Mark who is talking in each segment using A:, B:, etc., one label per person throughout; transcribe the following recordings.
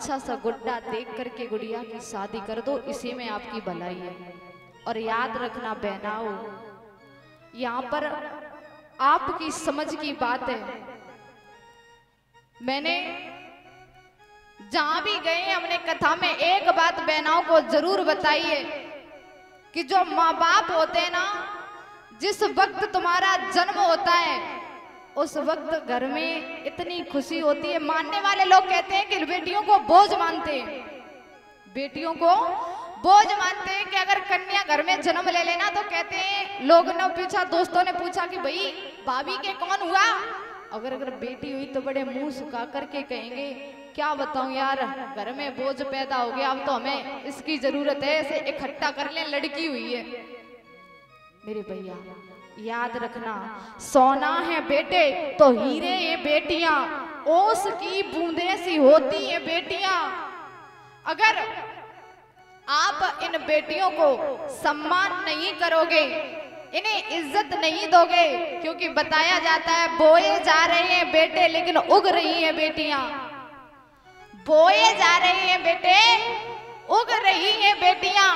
A: अच्छा सा गुड्डा देख करके गुड़िया की शादी कर दो, इसी में आपकी भलाई है। और याद रखना बहनाओ, यहाँ पर आपकी समझ की बात है। मैंने जहां भी गए हमने कथा में एक बात बहनाओं को जरूर बताई है कि जो माँ बाप होते हैं ना, जिस वक्त तुम्हारा जन्म होता है उस वक्त घर में इतनी खुशी होती है। मानने वाले लोग कहते हैं कि बेटियों को बोझ मानते हैं, बेटियों को बोझ मानते हैं कि अगर कन्या घर में जन्म ले लेना तो कहते हैं, लोगों ने पूछा, दोस्तों ने पूछा कि भाई भाभी के कौन हुआ। अगर बेटी हुई तो बड़े मुंह सुखा करके कहेंगे क्या बताऊं यार, घर में बोझ पैदा हो गया, अब तो हमें इसकी जरूरत है, इसे इकट्ठा कर लें, लड़की हुई है। मेरे भैया याद रखना, सोना है बेटे तो हीरे ये बेटियां, ओस की बूंदे सी होती है बेटियां। अगर आप इन बेटियों को सम्मान नहीं करोगे, इन्हें इज्जत नहीं दोगे, क्योंकि बताया जाता है बोए जा रहे हैं बेटे लेकिन उग रही हैं बेटियां। बोए जा रहे हैं बेटे, उग रही हैं बेटियां।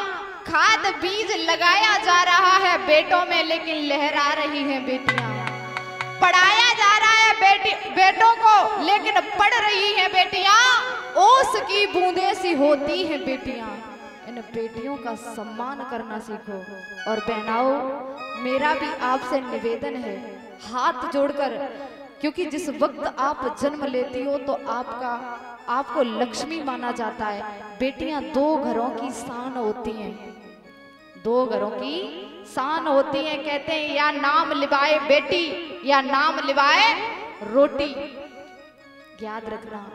A: खाद बीज लगाया जा रहा है बेटों में लेकिन लहरा रही हैं बेटियां। पढ़ाया जा रहा है बेटों को लेकिन पढ़ रही हैं बेटियां। ओस की बूंदे सी होती हैं बेटियां। इन बेटियों का सम्मान करना सीखो। और बहनाओ, मेरा भी आपसे निवेदन है हाथ जोड़कर, क्योंकि जिस वक्त आप जन्म लेती हो तो आपको लक्ष्मी माना जाता है। बेटियां दो घरों की शान होती हैं, दो घरों की शान होती हैं। कहते हैं या नाम लिवाए बेटी या नाम लिवाए रोटी। याद रखना,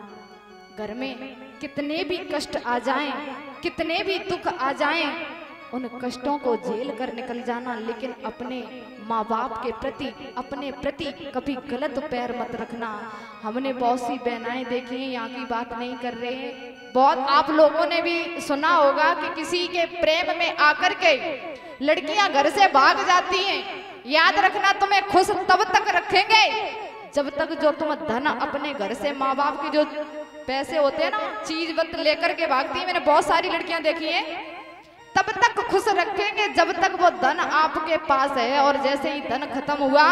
A: घर में कितने भी कष्ट आ जाएं, कितने भी दुख आ जाएं, उन कष्टों को झेल कर निकल जाना, लेकिन अपने माँ बाप के प्रति, अपने प्रति कभी गलत पैर मत रखना। हमने बहुत सी बहनाएं देखी हैं, यहाँ की बात नहीं कर रहे हैं, बहुत आप लोगों ने भी सुना होगा कि किसी के प्रेम में आकर के लड़कियां घर से भाग जाती हैं। याद रखना, तुम्हें खुश तब तक रखेंगे जब तक जो तुम धन अपने घर से, माँ बाप की जो पैसे होते हैं ना, चीज वक्त लेकर के भागती है, मैंने बहुत सारी लड़कियां देखी हैं, तब तक खुश रखेंगे जब तक वो धन आपके पास है। और जैसे ही धन खत्म हुआ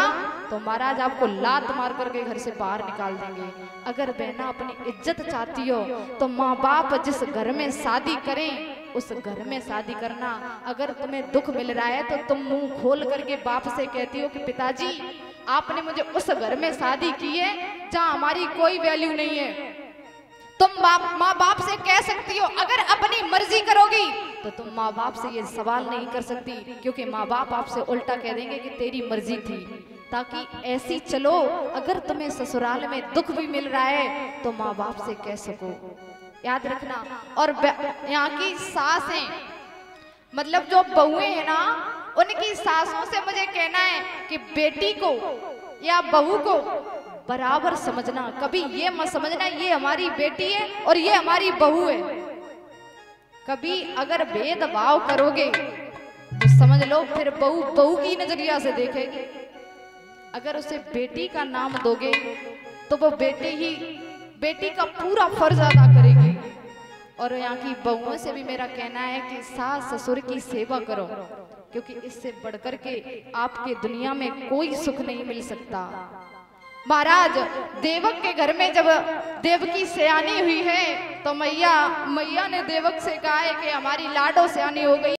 A: तो महाराज आपको लात मार करके घर से बाहर निकाल देंगे। अगर बहना अपनी इज्जत चाहती हो तो माँ बाप जिस घर में शादी करें उस घर में शादी करना। अगर तुम्हें दुख मिल रहा है तो तुम मुंह खोल करके बाप से कहती हो कि पिताजी आपने मुझे उस घर में शादी की है जहाँ हमारी कोई वैल्यू नहीं है। तुम माँ बाप से कह सकती हो, अगर अपनी मर्जी करोगी तो तुम माँ बाप से ये सवाल नहीं कर सकती, क्योंकि माँ बाप आपसे उल्टा कह देंगे कि तेरी मर्जी थी। ताकि ऐसी चलो, अगर तुम्हें ससुराल में दुख भी मिल रहा है तो माँ बाप से कह सको। याद रखना। और यहाँ की सासें, मतलब जो बहुएं हैं ना, उनकी सासों से मुझे कहना है कि बेटी को या बहू को बराबर समझना। कभी ये मत समझना ये हमारी बेटी है और ये हमारी बहू है। कभी अगर भेदभाव करोगे तो समझ लो फिर बहू की नजरिया से देखेगी। अगर उसे बेटी का नाम दोगे तो वो बेटी का पूरा फर्ज अदा करेगी। और यहाँ की बहुओं से भी मेरा कहना है कि सास ससुर की सेवा करो, क्योंकि इससे बढ़कर के आपके दुनिया में कोई सुख नहीं मिल सकता। महाराज देवक के घर में जब देवकी सयानी हुई है तो मैया ने देवक से कहा है कि हमारी लाडो सयानी हो गई।